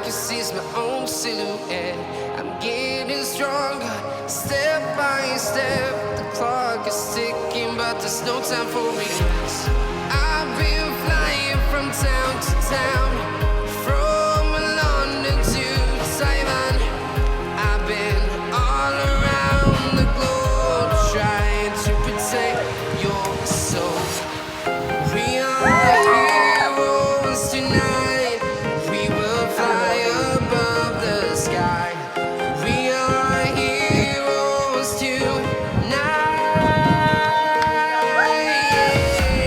can see is my own silhouette. I'm getting stronger, step by step. The clock is ticking, but there's no time for relax. I've been flying from town to town, from London to Taiwan. I've been all around the globe, trying to protect your soul. We are heroes tonight. We will fly above the sky. We are heroes tonight.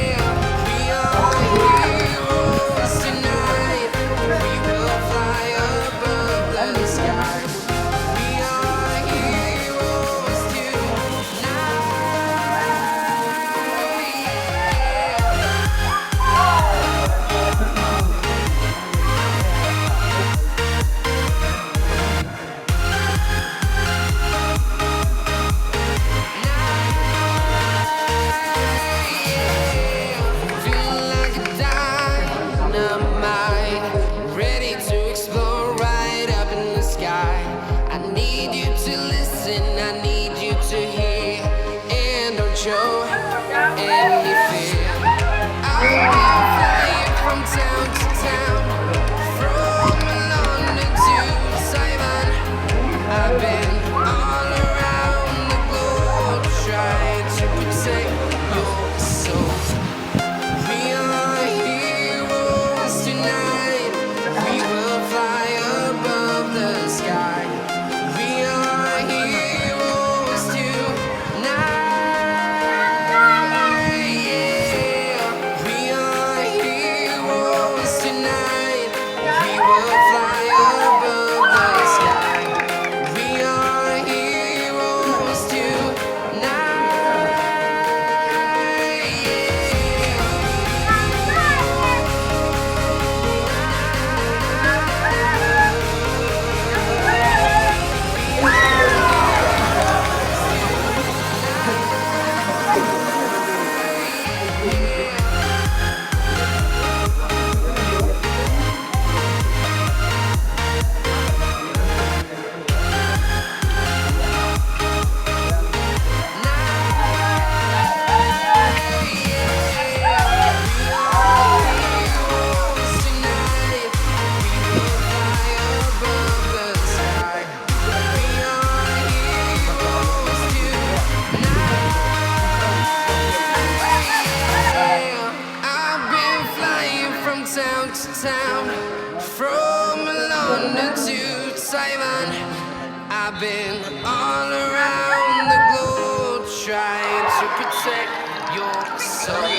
Yeah. We are heroes tonight. We will fly above the sky. We are heroes tonight. Feeling like a dynamite, ready to explode right up in the sky. I need you to listen, I need you to hear, and don't show any fear. I've been flying from town to town, from London to Taiwan. I've been all around the globe, trying to protect your soul. We are heroes tonight. We will fly above the sky. We are heroes tonight. Yeah. We are heroes tonight. We will fly above the sky. We are heroes tonight. I've been flying from town to town, from London to Taiwan. I've been all around the globe, trying to protect your soul.